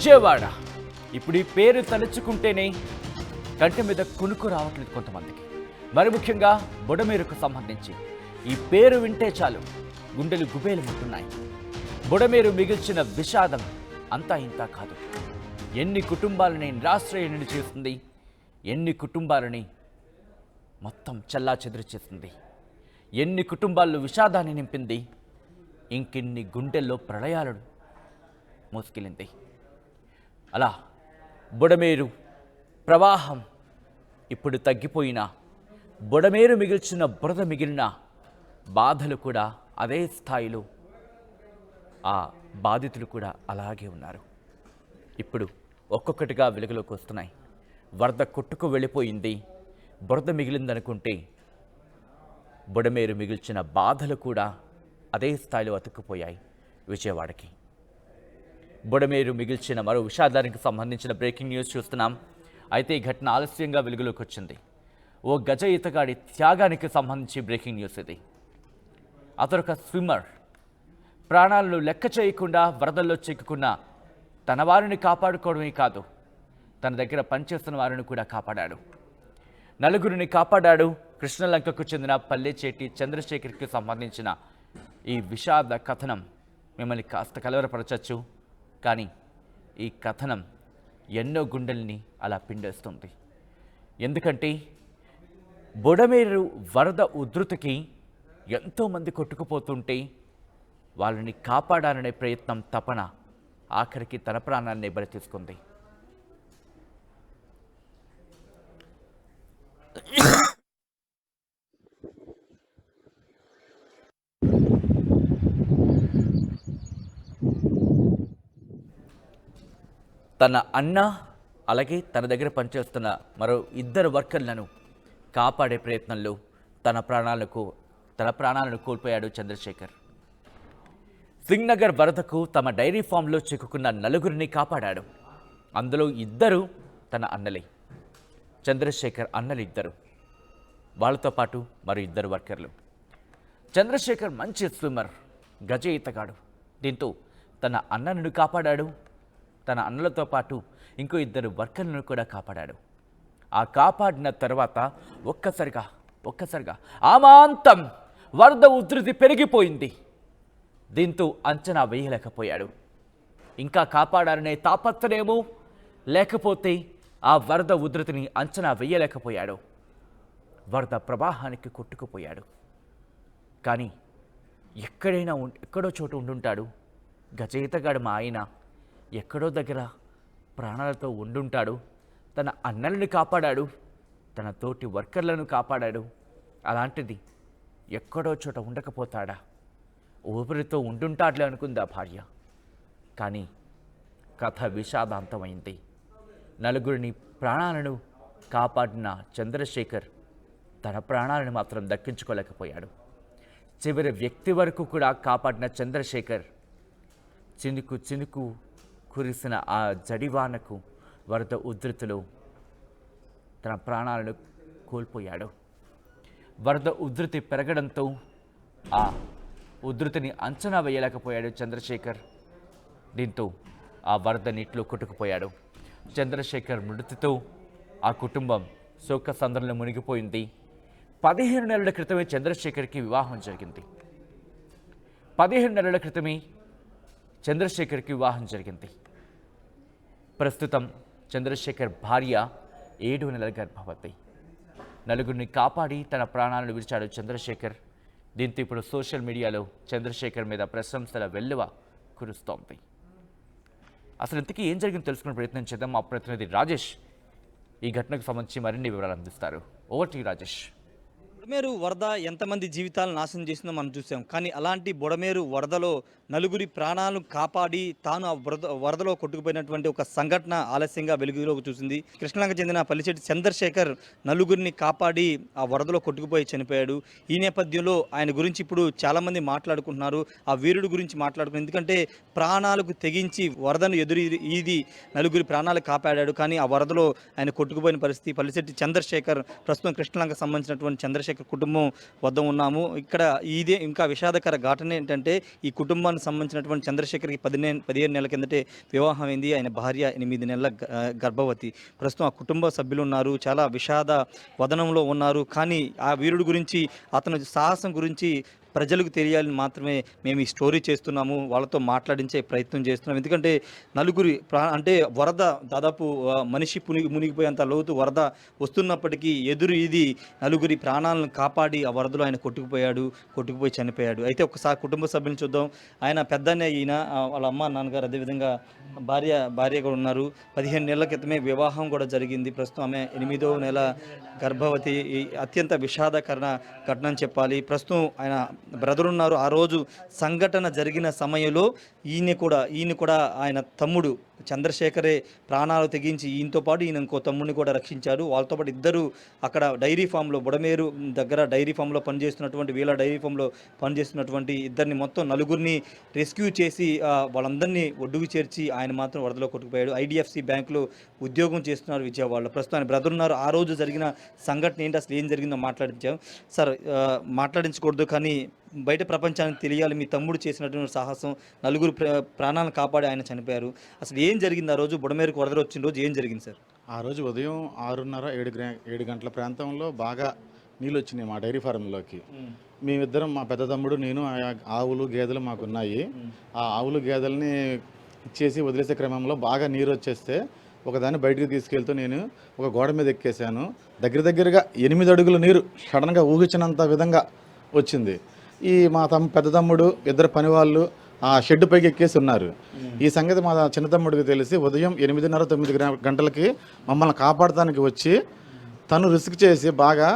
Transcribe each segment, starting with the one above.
విజయవాడ. ఇప్పుడు ఈ పేరు తలుచుకుంటేనే కంటి మీద కునుకు రావట్లేదు కొంతమందికి. మరి ముఖ్యంగా బుడమేరుకు సంబంధించి ఈ పేరు వింటే చాలు గుండెలు గుబేలుమంటున్నాయి. బుడమేరు మిగిల్చిన విషాదం అంతా ఇంతా కాదు. ఎన్ని కుటుంబాలని నిరాశ్రయాన్ని చేస్తుంది, ఎన్ని కుటుంబాలని మొత్తం చెల్లాచెదురు చేస్తుంది, ఎన్ని కుటుంబాల్లో విషాదాన్ని నింపింది, ఇంకెన్ని గుండెల్లో ప్రళయాలను మోసుకెళ్ళింది. అలా బుడమేరు ప్రవాహం ఇప్పుడు తగ్గిపోయినా బుడమేరు మిగిల్చిన బురద మిగిలిన బాధలు కూడా అదే స్థాయిలో, ఆ బాధితులు కూడా అలాగే ఉన్నారు. ఇప్పుడు ఒక్కొక్కటిగా వెలుగులోకి వస్తున్నాయి. వరద కొట్టుకు వెళ్ళిపోయింది, బురద మిగిలిందనుకుంటే బుడమేరు మిగిల్చిన బాధలు కూడా అదే స్థాయిలో అతుక్కుపోయాయి విజయవాడకి. బుడమేరు మిగిల్చిన మరో విషాదానికి సంబంధించిన బ్రేకింగ్ న్యూస్ చూస్తున్నాం. అయితే ఈ ఘటన ఆలస్యంగా వెలుగులోకి వచ్చింది. ఓ గజ ఈతగాడి త్యాగానికి సంబంధించి బ్రేకింగ్ న్యూస్ ఇది. అతడొక స్విమ్మర్. ప్రాణాలను లెక్క చేయకుండా వరదల్లో చిక్కుకున్న తన వారిని కాపాడుకోవడమే కాదు, తన దగ్గర పనిచేస్తున్న వారిని కూడా కాపాడాడు. నలుగురిని కాపాడాడు. కృష్ణలంకకు చెందిన పల్లెచేటి చంద్రశేఖర్కి సంబంధించిన ఈ విషాద కథనం మిమ్మల్ని కాస్త కలవరపరచచ్చు, కానీ ఈ కథనం ఎన్నో గుండెల్ని అలా పిండేస్తుంది. ఎందుకంటే బుడమేరు వరద ఉధృతికి ఎంతోమంది కొట్టుకుపోతుంటే వాళ్ళని కాపాడాలనే ప్రయత్నం, తపన ఆఖరికి తన ప్రాణాన్ని బలి తీసుకుంది. తన అన్న అలాగే తన దగ్గర పనిచేస్తున్న మరో ఇద్దరు వర్కర్లను కాపాడే ప్రయత్నంలో తన ప్రాణాలను కోల్పోయాడు చంద్రశేఖర్. సింగ్నగర్ వరదకు తమ డైరీ ఫామ్లో చిక్కుకున్న నలుగురిని కాపాడాడు. అందులో ఇద్దరు తన అన్నలే. చంద్రశేఖర్ అన్నలు ఇద్దరు, వాళ్ళతో పాటు మరో ఇద్దరు వర్కర్లు. చంద్రశేఖర్ మంచి స్విమ్మర్, గజ ఈతగాడు. దీంతో తన అన్నను కాపాడాడు. తన అన్నలతో పాటు ఇంకో ఇద్దరు వర్కర్లను కూడా కాపాడాడు. ఆ కాపాడిన తర్వాత ఒక్కసారిగా ఆమాంతం వరద ఉధృతి పెరిగిపోయింది. దీంతో అంచనా వేయలేకపోయాడు. ఇంకా కాపాడాలనే తాపత్రయమో, లేకపోతే ఆ వరద ఉధృతిని అంచనా వేయలేకపోయాడు. వరద ప్రవాహానికి కొట్టుకుపోయాడు. కానీ ఎక్కడో చోటు ఉండుంటాడు గజయితగాడు. మా ఆయన ఎక్కడో దగ్గర ప్రాణాలతో ఉండుంటాడు. తన అన్నలను కాపాడాడు, తన తోటి వర్కర్లను కాపాడాడు. అలాంటిది ఎక్కడో చోట ఉండకపోతాడా? ఊపిరితో ఉండుంటాడులే అనుకుందా భార్య. కానీ కథ విషాదాంతమైంది. నలుగురిని ప్రాణాలను కాపాడిన చంద్రశేఖర్ తన ప్రాణాలను మాత్రం దక్కించుకోలేకపోయాడు. చివరి వ్యక్తి వరకు కూడా కాపాడిన చంద్రశేఖర్ చినుకు కురిసిన ఆ జడివానకు, వరద ఉధృతిలో తన ప్రాణాలను కోల్పోయాడు. వరద ఉధృతి పెరగడంతో ఆ ఉధృతిని అంచనా వేయలేకపోయాడు చంద్రశేఖర్. దీంతో ఆ వరద నీటిలో కొట్టుకుపోయాడు. చంద్రశేఖర్ మృతితో ఆ కుటుంబం శోకసంద్రంలో మునిగిపోయింది. 15 నెలల క్రితమే చంద్రశేఖర్కి వివాహం జరిగింది. 15 నెలల క్రితమే చంద్రశేఖర్కి వివాహం జరిగింది. ప్రస్తుతం చంద్రశేఖర్ భార్య 7 నెలల గర్భవతి. నలుగురిని కాపాడి తన ప్రాణాలను విడిచాడు చంద్రశేఖర్. దీంతో ఇప్పుడు సోషల్ మీడియాలో చంద్రశేఖర్ మీద ప్రశంసల వెల్లువ కురుస్తోంది. అసలు ఇంతకీ ఏం జరిగిందో తెలుసుకునే ప్రయత్నం చేద్దాం. మా ప్రతినిధి రాజేష్ ఈ ఘటనకు సంబంధించి మరిన్ని వివరాలు అందిస్తారు. Over to you Rajesh. Budameru వరద ఎంతమంది జీవితాలను నాశనం చేసిందో మనం చూసాం. కానీ అలాంటి బుడమేరు వరదలో నలుగురి ప్రాణాలను కాపాడి తాను ఆ వరదలో కొట్టుకుపోయినటువంటి ఒక సంఘటన ఆలస్యంగా వెలుగులోకి చూసింది. కృష్ణలంక చెందిన పల్లిచేటి చంద్రశేఖర్ నలుగురిని కాపాడి ఆ వరదలో కొట్టుకుపోయి చనిపోయాడు. ఈ నేపథ్యంలో ఆయన గురించి ఇప్పుడు చాలామంది మాట్లాడుకుంటున్నారు. ఆ వీరుడు గురించి మాట్లాడుకున్నారు. ఎందుకంటే ప్రాణాలకు తెగించి వరదను ఈది నలుగురి ప్రాణాలు కాపాడాడు. కానీ ఆ వరదలో ఆయన కొట్టుకుపోయిన పరిస్థితి. పల్లిచేటి చంద్రశేఖర్ ప్రస్తుతం కృష్ణలంక సంబంధించినటువంటి చంద్రశేఖర్ చంద్రశేఖర్ కుటుంబం వద్ద ఉన్నాము. ఇక్కడ ఇదే ఇంకా విషాదకర ఘటన ఏంటంటే ఈ కుటుంబానికి సంబంధించినటువంటి చంద్రశేఖర్కి 15 నెలల కిందటే వివాహం అయింది. ఆయన భార్య 8 నెలల గర్భవతి. ప్రస్తుతం ఆ కుటుంబ సభ్యులు ఉన్నారు, చాలా విషాద వదనంలో ఉన్నారు. కానీ ఆ వీరుడు గురించి, అతని సాహసం గురించి ప్రజలకు తెలియాలని మాత్రమే మేము ఈ స్టోరీ చేస్తున్నాము, వాళ్ళతో మాట్లాడించే ప్రయత్నం చేస్తున్నాం. ఎందుకంటే నలుగురి అంటే వరద దాదాపు మనిషి మునిగిపోయేంత లోతు వరద వస్తున్నప్పటికీ ఇది నలుగురి ప్రాణాలను కాపాడి ఆ వరదలో ఆయన కొట్టుకుపోయి చనిపోయాడు. అయితే ఒకసారి కుటుంబ సభ్యులను చూద్దాం. ఆయన పెద్దన్నయ్య, ఈయన వాళ్ళ అమ్మ నాన్నగారు, అదేవిధంగా భార్య కూడా ఉన్నారు. 15 నెలల క్రితమే వివాహం కూడా జరిగింది. ప్రస్తుతం ఆమె 8వ నెల గర్భవతి. అత్యంత విషాదకరణ ఘటన అని చెప్పాలి. ప్రస్తుతం ఆయన బ్రదర్ ఉన్నారు. ఆ రోజు సంఘటన జరిగిన సమయంలో ఈయన కూడా ఆయన తమ్ముడు చంద్రశేఖరే ప్రాణాలు తెగించి ఈయనతో పాటు ఈయన ఇంకో తమ్ముడిని కూడా రక్షించాడు. వాళ్ళతో పాటు ఇద్దరు అక్కడ డైరీ ఫామ్లో, బుడమేరు దగ్గర డైరీ ఫామ్లో పనిచేస్తున్నటువంటి, వీళ్ళ డైరీ ఫామ్లో పనిచేస్తున్నటువంటి ఇద్దరిని, మొత్తం నలుగురిని రెస్క్యూ చేసి వాళ్ళందరినీ ఒడ్డుకు చేర్చి ఆయన మాత్రం వరదలో కొట్టుకుపోయాడు. ఐడిఎఫ్సి బ్యాంకులో ఉద్యోగం చేస్తున్నారు విజయవాడలో. ప్రస్తుతం ఆయన బ్రదర్ ఉన్నారు. ఆ రోజు జరిగిన సంఘటన ఏంటి, అసలు ఏం జరిగిందో మాట్లాడించాం. సార్, మాట్లాడించకూడదు కానీ బయట ప్రపంచానికి తెలియాలి మీ తమ్ముడు చేసినటువంటి సాహసం, నలుగురు ప్రాణాలను కాపాడి ఆయన చనిపోయారు. అసలు ఏం జరిగింది ఆ రోజు, బుడమేరుకు వరదలు వచ్చిన రోజు ఏం జరిగింది సార్? ఆ రోజు ఉదయం 6:30, 7 గంటల ప్రాంతంలో బాగా నీళ్ళు వచ్చినాయి మా డైరీ ఫారంలోకి. మేమిద్దరం, మా పెద్ద తమ్ముడు, నేను, ఆవులు గేదెలు మాకున్నాయి. ఆ ఆవులు గేదెలని ఇచ్చేసి వదిలేసే క్రమంలో బాగా నీరు వచ్చేస్తే ఒకదాన్ని బయటికి తీసుకెళ్తూ నేను ఒక గోడ మీద ఎక్కేసాను. దగ్గరగా 8 అడుగుల నీరు సడన్గా ఊహించినంత విధంగా వచ్చింది. ఈ మా పెద్ద తమ్ముడు, ఇద్దరు పనివాళ్ళు ఆ షెడ్ పైకి ఎక్కేసి ఉన్నారు. ఈ సంగతి మా చిన్న తమ్ముడికి తెలిసి ఉదయం 8:30, 9 గంటలకి మమ్మల్ని కాపాడటానికి వచ్చి తను రిస్క్ చేసి బాగా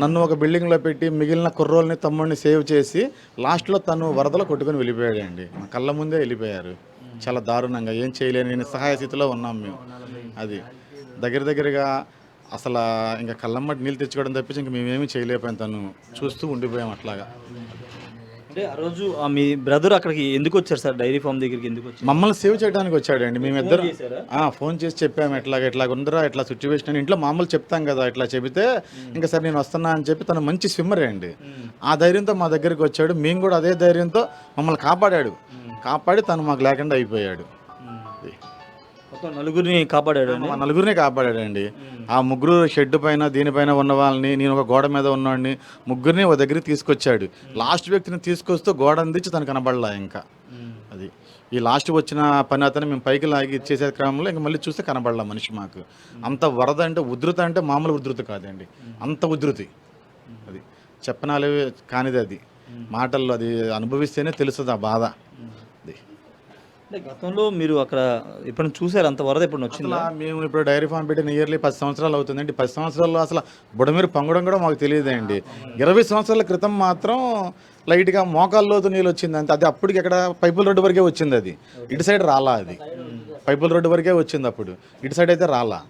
నన్ను ఒక బిల్డింగ్లో పెట్టి మిగిలిన కుర్రోల్ని, తమ్ముడిని సేవ్ చేసి లాస్ట్లో తను వరదలో కొట్టుకొని వెళ్ళిపోయాడండి. మా కళ్ళ ముందే వెళ్ళిపోయారు. చాలా దారుణంగా, ఏం చేయలేని నిస్సహాయ స్థితిలో ఉన్నాం మేము. అది దగ్గరగా అసలు ఇంకా కళ్ళమ్మటి నీళ్ళు తెచ్చుకోవడం తప్పించి ఇంక మేమేమీ చేయలేకపోయాం. తను చూస్తూ ఉండిపోయాం అట్లాగా. అంటే ఆ రోజు మీ బ్రదర్ అక్కడికి ఎందుకు వచ్చారు సార్, డైరీ ఫామ్ దగ్గరికి ఎందుకు వచ్చారు? మమ్మల్ని సేవ్ చేయడానికి వచ్చాడండి. మేమిద్దరం ఫోన్ చేసి చెప్పాము, ఇట్లా ఉందరా, ఇట్లా సిచ్యువేషన్ అని. ఇంట్లో మామూలు చెప్తాం కదా, ఇట్లా చెబితే ఇంకా సరే నేను వస్తున్నా అని చెప్పి, తను మంచి స్విమ్మరే అండి. ఆ ధైర్యంతో మా దగ్గరికి వచ్చాడు. మేము కూడా అదే ధైర్యంతో మమ్మల్ని కాపాడి తను మాకు లేకుండా అయిపోయాడు. నలుగురిని కాపాడాడండి. ఆ ముగ్గురు షెడ్ పైన, దీనిపైన ఉన్న వాళ్ళని, నేను ఒక గోడ మీద ఉన్నవాడిని, ముగ్గురిని ఒక దగ్గరికి తీసుకొచ్చాడు. లాస్ట్ వ్యక్తిని తీసుకొస్తూ గోడ అందించి తను కనబడలా. ఇంకా అది ఈ లాస్ట్ వచ్చిన పని అతను మేము పైకి లాగి ఇచ్చేసే క్రమంలో ఇంకా మళ్ళీ చూస్తే కనబడలా మనిషి మాకు. అంత వరద అంటే, ఉధృత అంటే మామూలు ఉధృతి కాదండి, అంత ఉధృతి. అది చెప్పనాలే కానిది, అది మాటల్లో అది అనుభవిస్తేనే తెలుస్తుంది ఆ బాధ. గతంలో మీరు అక్కడ ఇప్పుడు చూసారు అంత వరద ఇప్పుడు వచ్చిందా? మేము ఇప్పుడు డైరీ ఫామ్ పెట్టి నియర్లీ 10 సంవత్సరాలు అవుతుందండి. 10 సంవత్సరాల్లో అసలు బుడమేరు పొంగడం కూడా మాకు తెలియదండి. 20 సంవత్సరాల క్రితం మాత్రం లైట్గా మోకాల్లోతు నీళ్ళు వచ్చింది అంతే. అది అప్పటికి ఎక్కడ పైపుల రోడ్డు వరకే వచ్చింది. అది ఇటు సైడ్ రాలా, అది పైపుల రోడ్డు వరకే వచ్చింది అప్పుడు, ఇటు సైడ్ అయితే రాలా.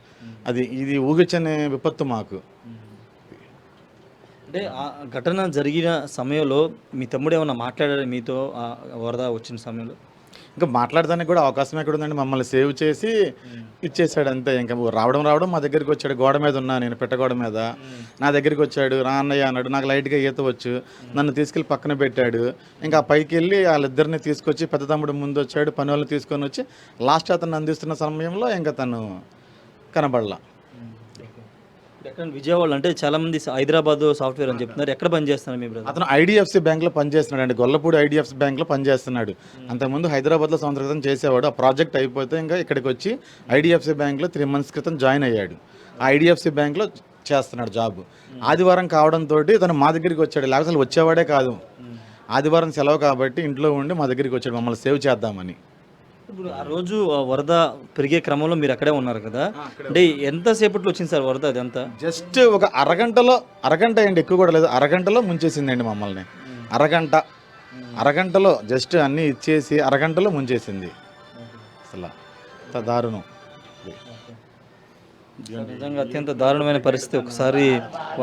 ఇది ఊగిచ్చని విపత్తు మాకు. అంటే ఆ ఘటన జరిగిన సమయంలో మీ తమ్ముడు ఏమన్నా మాట్లాడారు మీతో వరద వచ్చిన సమయంలో? ఇంకా మాట్లాడడానికి కూడా అవకాశం ఎక్కడ ఉందండి. మమ్మల్ని సేవ్ చేసి ఇచ్చేసాడు అంతే. ఇంకా రావడం మా దగ్గరికి వచ్చాడు. గోడ మీద ఉన్నా నేను, పెట్టగోడ మీద. నా దగ్గరికి వచ్చాడు, రా అన్నయ్య అన్నాడు. నాకు లైట్గా ఈత వచ్చు. నన్ను తీసుకెళ్ళి పక్కన పెట్టాడు. ఇంకా పైకి వెళ్ళి వాళ్ళిద్దరిని తీసుకొచ్చి, పెద్ద తమ్ముడు ముందు వచ్చాడు, పని వాళ్ళని తీసుకొని వచ్చి లాస్ట్ అతను అందిస్తున్న సమయంలో ఇంకా తను కనబడలా. ఎక్కడ విజయవాడ అంటే చాలా మంది హైదరాబాద్ సాఫ్ట్వేర్ అని చెప్తున్నారు. ఎక్కడ పని చేస్తున్నారు మీ బ్రదర్? అతను ఐడిఎఫ్సి బ్యాంక్లో పనిచేస్తున్నాడు అండి. గొల్లపూడి ఐడిఎఫ్సి బ్యాంక్లో పనిచేస్తున్నాడు. అంతకుముందు హైదరాబాద్లో సంవత్సరం క్రితం చేసేవాడు. ఆ ప్రాజెక్ట్ అయిపోతే ఇంకా ఇక్కడికి వచ్చి ఐడిఎఫ్సి బ్యాంక్లో 3 months క్రితం జాయిన్ అయ్యాడు. ఆ ఐడిఎఫ్సి బ్యాంక్లో చేస్తున్నాడు జాబ్. ఆదివారం కావడంతో తను మా దగ్గరికి వచ్చాడు. లేకపోతే అసలు వచ్చేవాడే కాదు. ఆదివారం సెలవు కాబట్టి ఇంట్లో ఉండి మా దగ్గరికి వచ్చాడు మమ్మల్ని సేవ్ చేద్దామని. ఇప్పుడు ఆ రోజు వరద పెరిగే క్రమంలో మీరు అక్కడే ఉన్నారు కదా, అంటే ఎంతసేపట్లో వచ్చింది సార్ వరద? అదంతా జస్ట్ ఒక అరగంట ఏంటి, ఎక్కువ కూడా లేదు, అరగంటలో ముంచేసిందండి మమ్మల్ని. అరగంటలో జస్ట్ అన్నీ ఇచ్చేసి అరగంటలో ముంచేసింది. అసలు దారుణం, నిజంగా అత్యంత దారుణమైన పరిస్థితి. ఒకసారి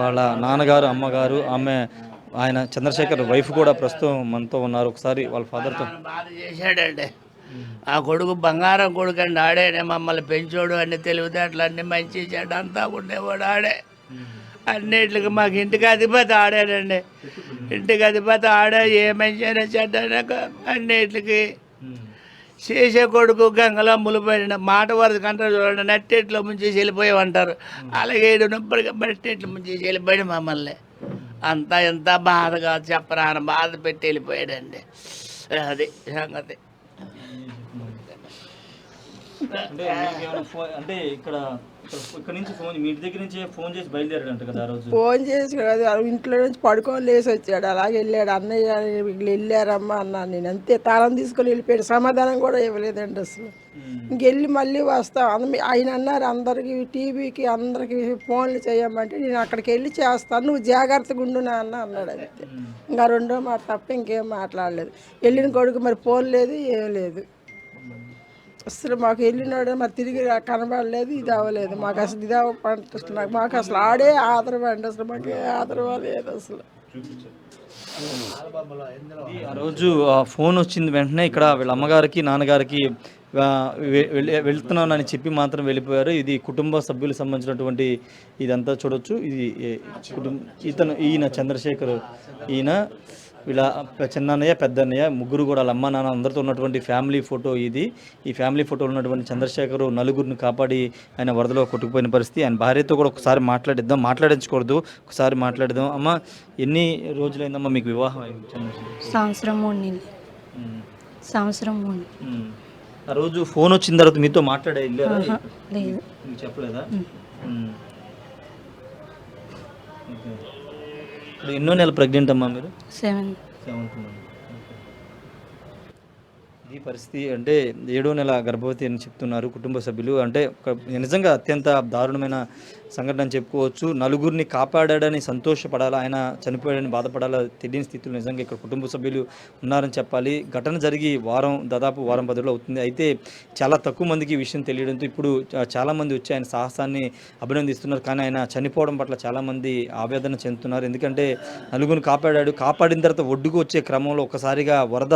వాళ్ళ నాన్నగారు, అమ్మగారు, ఆయన చంద్రశేఖర్ వైఫ్ కూడా ప్రస్తుతం మనతో ఉన్నారు. ఒకసారి వాళ్ళ ఫాదర్తో. చేశాడండి ఆ కొడుకు, బంగారం కొడుకు అండి. ఆడేనే మమ్మల్ని పెంచోడు, అన్ని తెలివితేటలు అన్నీ మంచి చెడ్డ అంతా ఉండేవాడు ఆడే. అన్నిటికి మాకు ఇంటికి అధిపతి ఆడాడండి. ఇంటికి అధిపతి ఆడా ఏ మనిషి అయినా చెడ్డ అన్నిటికి చేసే కొడుకు గంగలో ములిపోయిన మాట వరకు అంటారు చూడండి, నట్టేట్లో ముంచేసి వెళ్ళిపోయామంటారు. అలాగే ఏడు నొప్పటిగా నట్టేట్లు ముంచేసి వెళ్ళిపోయాడు మమ్మల్ని. అంతా ఎంత బాధగా చెప్పరాని బాధ పెట్టి వెళ్ళిపోయాడండి. అది సంగతి. అంటే మీకు ఏమైనా అంటే ఇక్కడ నుంచి ఫోన్ మీ ఇంటి దగ్గర నుంచి ఫోన్ చేసి బయలుదేరాడంట కదా ఆ రోజు. ఫోన్ చేసి కాదు, ఇంట్లో నుంచి పడుకొని లేసి వచ్చాడు. అలాగే వెళ్ళాడు. అన్నయ్య వీళ్ళు వెళ్ళారమ్మా అన్నాను నేను. అంతే, తాళం తీసుకొని వెళ్ళిపోయాడు. సమాధానం కూడా ఇవ్వలేదండి అసలు. ఇంకెళ్ళి మళ్ళీ వస్తాం ఆయన అన్నారు అందరికి టీవీకి అందరికి ఫోన్లు చేయమంటే నేను అక్కడికి వెళ్ళి చేస్తాను, నువ్వు జాగ్రత్తగా ఉండు నాన్న అన్నాడు. అంతే, ఇంకా రెండో మాట తప్ప ఇంకేం మాట్లాడలేదు. వెళ్ళిన కొడుకు మరి ఫోన్ లేదు, ఏం లేదు అసలు. మాకు వెళ్ళినాడు మరి తిరిగి కనబడలేదు, ఇది అవ్వలేదు. మాకు అసలు ఇది అవ్వలేదు. మాకు అసలు ఆడే ఆదరవ అండి. అసలు మాకు ఆదరవ లేదు అసలు. ఆ రోజు ఫోన్ వచ్చింది వెంటనే ఇక్కడ వీళ్ళ అమ్మగారికి నాన్నగారికి వెళ్తున్నానని చెప్పి మాత్రం వెళ్ళిపోయారు. ఇది కుటుంబ సభ్యులకు సంబంధించినటువంటి ఇదంతా చూడొచ్చు. ఇది ఈయన చంద్రశేఖర్, ఈయన వీళ్ళ చిన్నన్నయ్య పెద్దన్నయ్య ముగ్గురు కూడా వాళ్ళ అమ్మ నాన్న అందరితో ఉన్నటువంటి ఫ్యామిలీ ఫోటో ఇది. ఈ ఫ్యామిలీ ఫోటోలో ఉన్నటువంటి చంద్రశేఖర్ నలుగురిని కాపాడి ఆయన వరదలో కొట్టుకుపోయిన పరిస్థితి. ఆయన భార్యతో కూడా ఒకసారి మాట్లాడించకూడదు, ఒకసారి మాట్లాడదాం. అమ్మ, ఎన్ని రోజులైందమ్మా మీకు వివాహం అయింది? సంవత్సరం మూడు. ఆ రోజు ఫోన్ వచ్చిన తర్వాత మీతో మాట్లాడే లేదు. మీకు చెప్పలేదా? ఇప్పుడు ఎన్నో నెలలు ప్రెగ్నెంట్ అమ్మా మీరు? 7th month. ఈ పరిస్థితి అంటే 7వ నెల గర్భవతి అని చెప్తున్నారు కుటుంబ సభ్యులు. అంటే నిజంగా అత్యంత దారుణమైన సంఘటన అని చెప్పుకోవచ్చు. నలుగురిని కాపాడాడని సంతోషపడాలా, ఆయన చనిపోయాడని బాధపడాలా తెలియని స్థితిలో నిజంగా ఇక్కడ కుటుంబ సభ్యులు ఉన్నారని చెప్పాలి. ఘటన జరిగి దాదాపు వారం 10 రోజులు అవుతుంది. అయితే చాలా తక్కువ మందికి ఈ విషయం తెలియడంతో ఇప్పుడు చాలామంది వచ్చి ఆయన సాహసాన్ని అభినందిస్తున్నారు. కానీ ఆయన చనిపోవడం పట్ల చాలామంది ఆవేదన చెందుతున్నారు. ఎందుకంటే నలుగురిని కాపాడిన తర్వాత ఒడ్డుకు వచ్చే క్రమంలో ఒకసారిగా వరద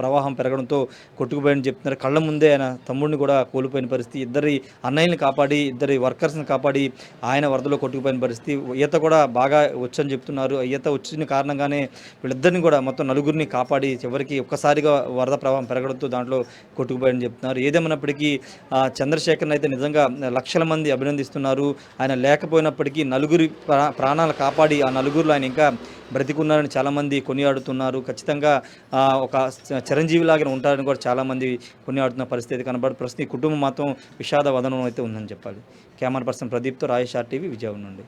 ప్రవాహం పెరగడంతో కొట్టుకుపోయాడని చెప్తున్నారు. కళ్ళ ముందే ఆయన తమ్ముడిని కూడా కోల్పోయిన పరిస్థితి. ఇద్దరి అన్నయ్యని కాపాడి, ఇద్దరి వర్కర్స్ని కాపాడి ఆయన వరదలో కొట్టుకుపోయిన పరిస్థితి. ఈత కూడా బాగా వచ్చని చెప్తున్నారు. ఈత వచ్చిన కారణంగానే వీళ్ళిద్దరిని కూడా మొత్తం నలుగురిని కాపాడి చివరికి ఒక్కసారిగా వరద ప్రవాహం పెరగడంతో దాంట్లో కొట్టుకుపోయాడని చెప్తున్నారు. ఏదేమన్నప్పటికీ చంద్రశేఖర్ని అయితే నిజంగా లక్షల మంది అభినందిస్తున్నారు. ఆయన లేకపోయినప్పటికీ నలుగురి ప్రాణాలు కాపాడి ఆ నలుగురిలో ఆయన ఇంకా బ్రతికున్నారని చాలామంది కొనియాడుతున్నారు. ఖచ్చితంగా ఒక చిరంజీవిలాగా ఉంటారని కూడా చాలామంది కొనియాడుతున్న పరిస్థితి కనబడి ప్రస్తుతం ఈ కుటుంబం మాత్రం విషాద వదనం అయితే ఉందని చెప్పాలి. Camera person ప్రదీప్తో Rayesh RTV Vijayawada నుండి.